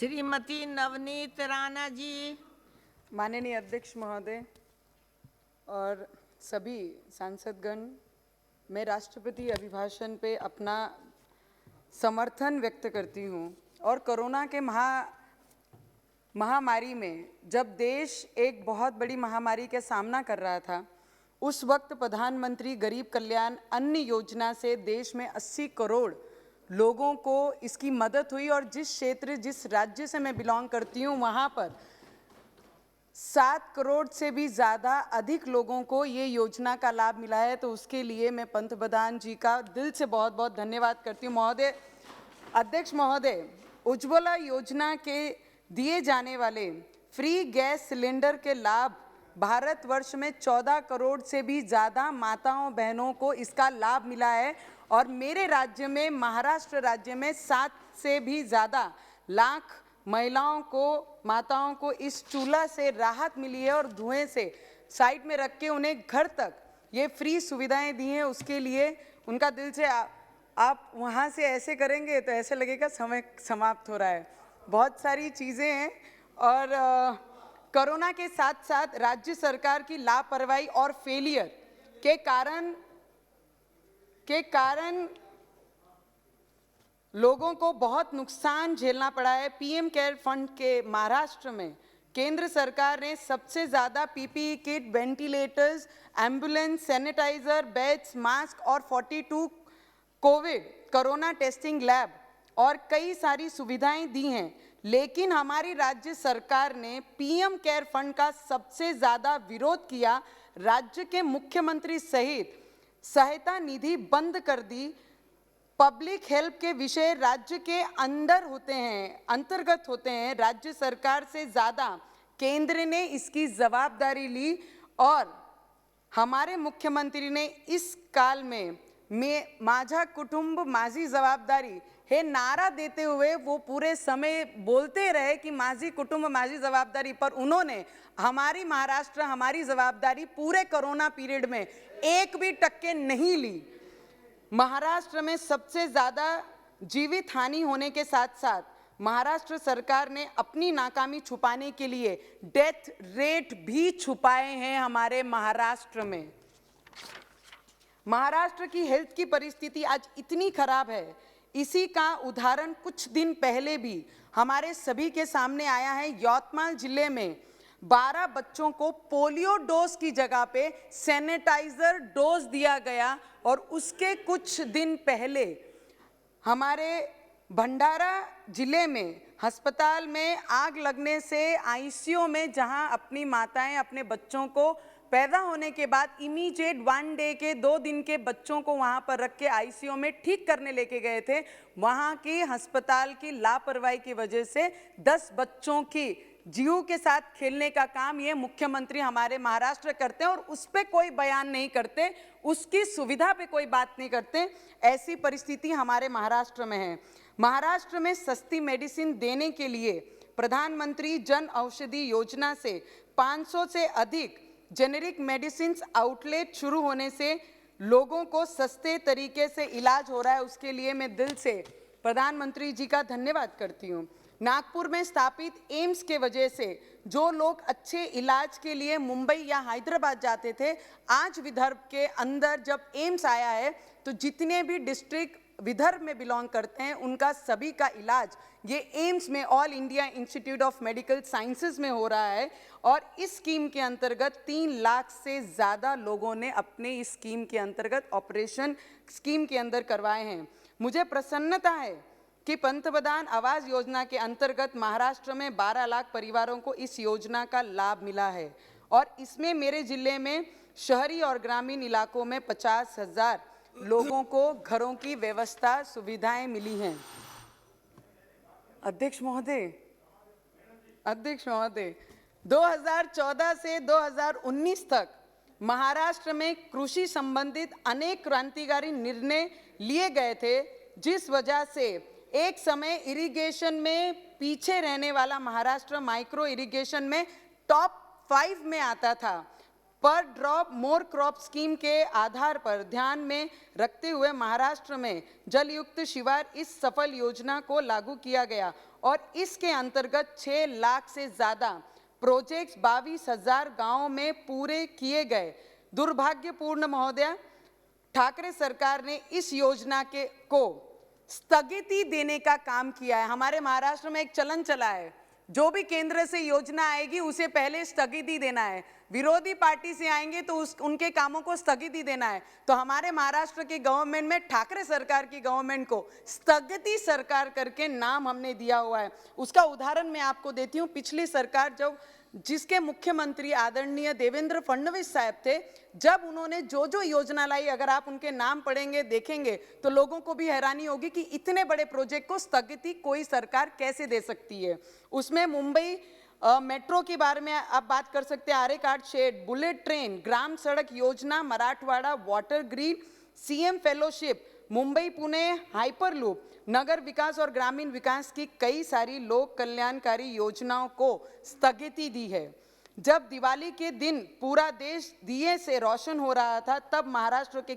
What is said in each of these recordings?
श्रीमती नवनीत राणा जी। माननीय अध्यक्ष महोदय और सभी सांसदगण, मैं राष्ट्रपति अभिभाषण पे अपना समर्थन व्यक्त करती हूँ। और कोरोना के महामारी में जब देश एक बहुत बड़ी महामारी का सामना कर रहा था, उस वक्त प्रधानमंत्री गरीब कल्याण अन्न योजना से देश में 80 करोड़ लोगों को इसकी मदद हुई। और जिस राज्य से मैं बिलोंग करती हूँ, वहाँ पर 7 करोड़ से भी ज़्यादा अधिक लोगों को ये योजना का लाभ मिला है। तो उसके लिए मैं पंतप्रधान जी का दिल से बहुत बहुत धन्यवाद करती हूँ। महोदय, अध्यक्ष महोदय, उज्ज्वला योजना के दिए जाने वाले फ्री गैस सिलेंडर के लाभ भारतवर्ष में 14 करोड़ से भी ज़्यादा माताओं बहनों को इसका लाभ मिला है। और मेरे राज्य में, महाराष्ट्र राज्य में 7 से भी ज़्यादा लाख महिलाओं को, माताओं को इस चूल्हा से राहत मिली है और धुएं से साइड में रख के उन्हें घर तक ये फ्री सुविधाएं दी हैं। उसके लिए उनका दिल से आप वहाँ से ऐसे करेंगे तो ऐसे लगेगा समय समाप्त हो रहा है। बहुत सारी चीज़ें हैं। और कोरोना के साथ साथ राज्य सरकार की लापरवाही और फेलियर के कारण लोगों को बहुत नुकसान झेलना पड़ा है। पीएम केयर फंड के महाराष्ट्र में केंद्र सरकार ने सबसे ज़्यादा PPE kit, ventilators, ambulance, sanitizer, beds, mask और 42 कोरोना टेस्टिंग लैब और कई सारी सुविधाएं दी हैं। लेकिन हमारी राज्य सरकार ने पीएम केयर फंड का सबसे ज़्यादा विरोध किया। राज्य के मुख्यमंत्री सहित सहायता निधि बंद कर दी। पब्लिक हेल्प के विषय राज्य के अंतर्गत होते हैं। राज्य सरकार से ज़्यादा केंद्र ने इसकी जवाबदारी ली और हमारे मुख्यमंत्री ने इस काल में माझा कुटुंब माझी जवाबदारी हे नारा देते हुए वो पूरे समय बोलते रहे कि माझी कुटुंब माझी जवाबदारी, पर उन्होंने हमारी महाराष्ट्र हमारी जवाबदारी पूरे कोरोना पीरियड में एक भी टक्के नहीं ली। महाराष्ट्र में सबसे ज़्यादा जीवित हानि होने के साथ साथ महाराष्ट्र सरकार ने अपनी नाकामी छुपाने के लिए डेथ रेट भी छुपाए हैं। हमारे महाराष्ट्र में महाराष्ट्र की हेल्थ की परिस्थिति आज इतनी खराब है, इसी का उदाहरण कुछ दिन पहले भी हमारे सभी के सामने आया है। यवतमाल जिले में 12 बच्चों को पोलियो डोज की जगह पे सैनिटाइजर डोज दिया गया। और उसके कुछ दिन पहले हमारे भंडारा जिले में अस्पताल में आग लगने से आईसीयू में, जहां अपनी माताएं अपने बच्चों को पैदा होने के बाद इमीडिएट 1 डे के 2 दिन के बच्चों को वहां पर रख के आईसीयू में ठीक करने लेके गए थे, वहां की अस्पताल की लापरवाही की वजह से 10 बच्चों की जीव के साथ खेलने का काम ये मुख्यमंत्री हमारे महाराष्ट्र करते हैं और उस पर कोई बयान नहीं करते, उसकी सुविधा पे कोई बात नहीं करते। ऐसी परिस्थिति हमारे महाराष्ट्र में है। महाराष्ट्र में सस्ती मेडिसिन देने के लिए प्रधानमंत्री जन औषधि योजना से 500 से अधिक जेनेरिक मेडिसिन आउटलेट शुरू होने से लोगों को सस्ते तरीके से इलाज हो रहा है। उसके लिए मैं दिल से प्रधानमंत्री जी का धन्यवाद करती हूँ। नागपुर में स्थापित एम्स के वजह से जो लोग अच्छे इलाज के लिए मुंबई या हैदराबाद जाते थे, आज विदर्भ के अंदर जब एम्स आया है तो जितने भी डिस्ट्रिक्ट विदर्भ में बिलोंग करते हैं उनका सभी का इलाज ये एम्स में, all India institute of medical sciences में हो रहा है। और इस स्कीम के अंतर्गत 3 लाख से ज़्यादा लोगों ने अपने इस स्कीम के अंतर्गत ऑपरेशन स्कीम के अंदर करवाए हैं। मुझे प्रसन्नता है कि पंतप्रधान आवास योजना के अंतर्गत महाराष्ट्र में 12 लाख परिवारों को इस योजना का लाभ मिला है। और इसमें मेरे जिले में शहरी और ग्रामीण इलाकों में 50,000 लोगों को घरों की व्यवस्था सुविधाएं मिली हैं। अध्यक्ष महोदय, 2014 से 2019 तक महाराष्ट्र में कृषि संबंधित अनेक क्रांतिकारी निर्णय लिए गए थे, जिस वजह से एक समय इरिगेशन में पीछे रहने वाला महाराष्ट्र माइक्रो इरिगेशन में टॉप 5 में आता था। पर ड्रॉप मोर क्रॉप स्कीम के आधार पर ध्यान में रखते हुए महाराष्ट्र में जलयुक्त शिवार इस सफल योजना को लागू किया गया और इसके अंतर्गत 6 लाख से ज़्यादा प्रोजेक्ट्स 22,000 गांवों में पूरे किए गए। दुर्भाग्यपूर्ण महोदय, ठाकरे सरकार ने इस योजना को स्थगिति देने का काम किया है। हमारे महाराष्ट्र में एक चलन चला है, जो भी केंद्र से योजना आएगी उसे पहले स्थगिति देना है, विरोधी पार्टी से आएंगे तो उनके कामों को स्थगिति देना है। तो हमारे महाराष्ट्र की गवर्नमेंट में ठाकरे सरकार की गवर्नमेंट को स्थगिति सरकार करके नाम हमने दिया हुआ है। उसका उदाहरण मैं आपको देती हूँ। पिछली सरकार जिसके मुख्यमंत्री आदरणीय देवेंद्र फडणवीस साहब थे, जब उन्होंने जो जो योजना लाई, अगर आप उनके नाम पढ़ेंगे देखेंगे तो लोगों को भी हैरानी होगी कि इतने बड़े प्रोजेक्ट को स्थगिति कोई सरकार कैसे दे सकती है। उसमें मुंबई मेट्रो के बारे में आप बात कर सकते हैं, आरेकाट शेड, बुलेट ट्रेन, ग्राम सड़क योजना, Marathwada water grid, CM fellowship, Mumbai Pune hyperloop, नगर विकास और ग्रामीण विकास की कई सारी लोक कल्याणकारी योजनाओं को स्थगिति दी है। जब दिवाली के दिन पूरा देश दिए से रोशन हो रहा था, तब महाराष्ट्र के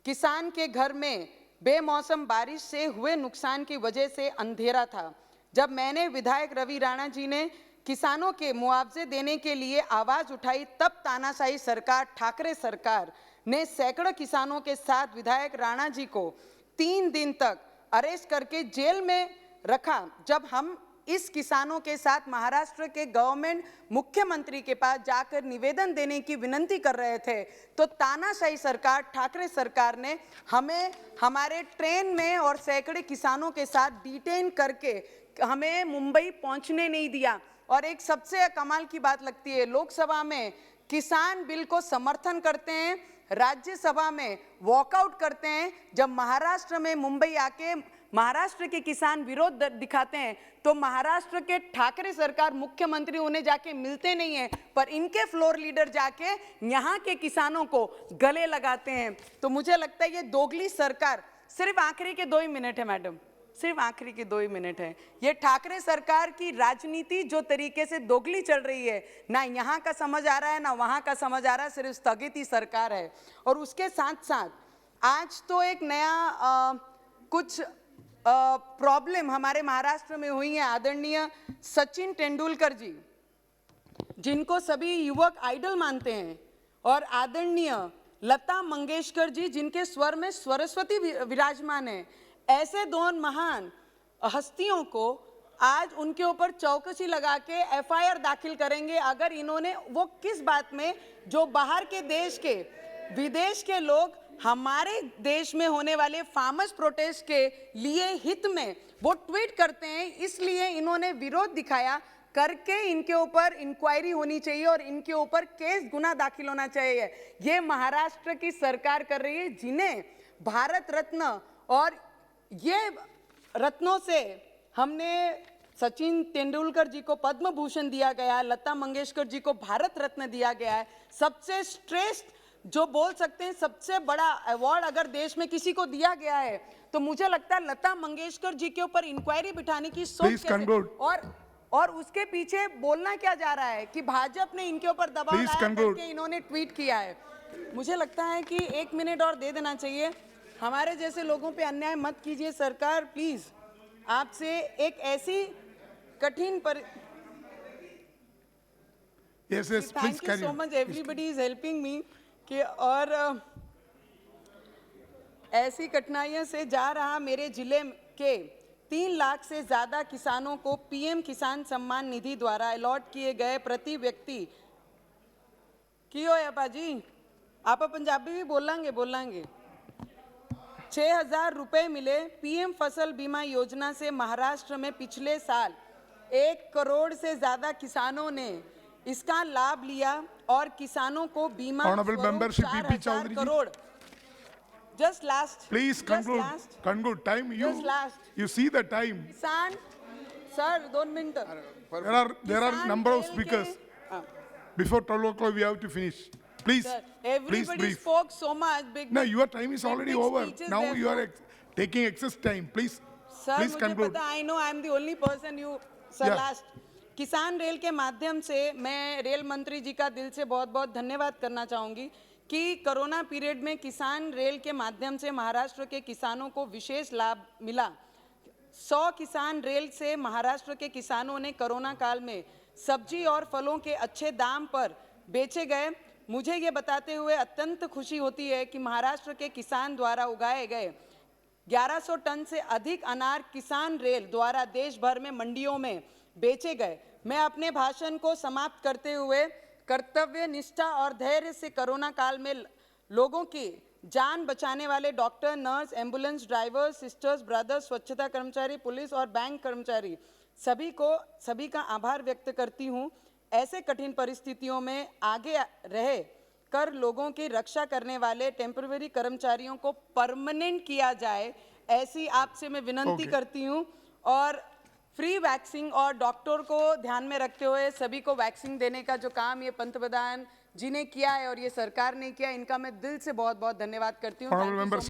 किसान के घर में बेमौसम बारिश से हुए नुकसान की वजह से अंधेरा था। जब मैंने विधायक रवि राणा जी ने किसानों के मुआवजे देने के लिए आवाज उठाई, तब तानाशाही सरकार ठाकरे सरकार ने सैकड़ों किसानों के साथ विधायक राणा जी को 3 दिन तक अरेस्ट करके जेल में रखा। जब हम इस किसानों के साथ महाराष्ट्र के गवर्नमेंट मुख्यमंत्री के पास जाकर निवेदन देने की विनती कर रहे थे, तो तानाशाही सरकार ठाकरे सरकार ने हमें हमारे ट्रेन में और सैकड़े किसानों के साथ डिटेन करके हमें मुंबई पहुंचने नहीं दिया। और एक सबसे कमाल की बात लगती है, लोकसभा में किसान बिल को समर्थन करते हैं, राज्यसभा में वॉकआउट करते हैं। जब महाराष्ट्र में मुंबई आके महाराष्ट्र के किसान विरोध दिखाते हैं, तो महाराष्ट्र के ठाकरे सरकार मुख्यमंत्री उन्हें जाके मिलते नहीं है, पर इनके फ्लोर लीडर जाके यहाँ के किसानों को गले लगाते हैं। तो मुझे लगता है ये दोगली सरकार, सिर्फ आखिरी के 2 ही मिनट है मैडम, सिर्फ आखिरी के 2 ही मिनट है। ये ठाकरे सरकार की राजनीति जो तरीके से दोगली चल रही है, ना यहाँ का समझ आ रहा है ना वहाँ का समझ आ रहा है, सिर्फ स्थगिति सरकार है। और उसके साथ साथ आज तो एक नया कुछ प्रॉब्लम हमारे महाराष्ट्र में हुई है। आदरणीय सचिन तेंदुलकर जी, जिनको सभी युवक आइडल मानते हैं, और आदरणीय लता मंगेशकर जी, जिनके स्वर में सरस्वती विराजमान है, ऐसे 2 महान हस्तियों को आज उनके ऊपर चौकसी लगा के एफआईआर दाखिल करेंगे, अगर इन्होंने वो किस बात में, जो बाहर के देश के विदेश के लोग हमारे देश में होने वाले फार्मर्स प्रोटेस्ट के लिए हित में वो ट्वीट करते हैं, इसलिए इन्होंने विरोध दिखाया करके इनके ऊपर इंक्वायरी होनी चाहिए और इनके ऊपर केस गुना दाखिल होना चाहिए। ये महाराष्ट्र की सरकार कर रही है, जिन्हें भारत रत्न, और ये रत्नों से हमने सचिन तेंदुलकर जी को पद्म भूषण दिया गया, लता मंगेशकर जी को भारत रत्न दिया गया है। सबसे श्रेष्ठ जो बोल सकते हैं, सबसे बड़ा अवार्ड अगर देश में किसी को दिया गया है, तो मुझे लगता है लता मंगेशकर जी के ऊपर इंक्वायरी बिठाने की सोच कैसे, और उसके पीछे बोलना क्या जा रहा है कि भाजपा ने इनके ऊपर दबाव डाला करके इन्होंने ट्वीट किया है। मुझे लगता है कि 1 मिनट और दे देना चाहिए। हमारे जैसे लोगों पे अन्याय मत कीजिए सरकार, प्लीज। आपसे एक ऐसी कठिन पर thank you so much, everybody is helping me कि, और ऐसी कठिनाइयों से जा रहा मेरे जिले के 3 लाख से ज्यादा किसानों को पीएम किसान सम्मान निधि द्वारा अलॉट किए गए प्रति व्यक्ति क्यों है बाजी, आप पंजाबी भी बोलेंगे 6,000 रुपए मिले। पीएम फसल बीमा योजना से महाराष्ट्र में पिछले साल 1 करोड़ से ज्यादा किसानों ने इसका लाभ लिया और किसानों को बीमा 4,000 crore. Just last. Please conclude. Conclude. Time. You see the time. Kisan, sir, 2 minutes. There are number of speakers. Before 12 o'clock we have to finish. Please. Sir, please everybody brief. spoke so much. No, your time is already over. Now you are taking excess time. Please. Sir, please conclude. पता, I know I am the only person you. Sir, Yeah. last. किसान rail के माध्यम से मैं rail मंत्री जी का दिल से बहुत बहुत धन्यवाद करना चाहूँगी कि कोरोना पीरियड में किसान रेल के माध्यम से महाराष्ट्र के किसानों को विशेष लाभ मिला। 100 किसान रेल से महाराष्ट्र के किसानों ने कोरोना काल में सब्जी और फलों के अच्छे दाम पर बेचे गए। मुझे ये बताते हुए अत्यंत खुशी होती है कि महाराष्ट्र के किसान द्वारा उगाए गए 1100 टन से अधिक अनार किसान रेल द्वारा देश भर में मंडियों में बेचे गए। मैं अपने भाषण को समाप्त करते हुए कर्तव्य निष्ठा और धैर्य से कोरोना काल में लोगों की जान बचाने वाले doctor, nurse, ambulance driver, sisters, brothers, स्वच्छता कर्मचारी, पुलिस और बैंक कर्मचारी सभी का आभार व्यक्त करती हूँ। ऐसे कठिन परिस्थितियों में आगे रहे कर लोगों की रक्षा करने वाले टेम्पररी कर्मचारियों को परमानेंट किया जाए, ऐसी आपसे मैं विनती Okay. करती हूँ। और फ्री वैक्सीन और डॉक्टर को ध्यान में रखते हुए सभी को वैक्सीन देने का जो काम ये पंतप्रधान जी ने किया है और ये सरकार ने किया, इनका मैं दिल से बहुत बहुत धन्यवाद करती हूँ। Honorable Thank you so members.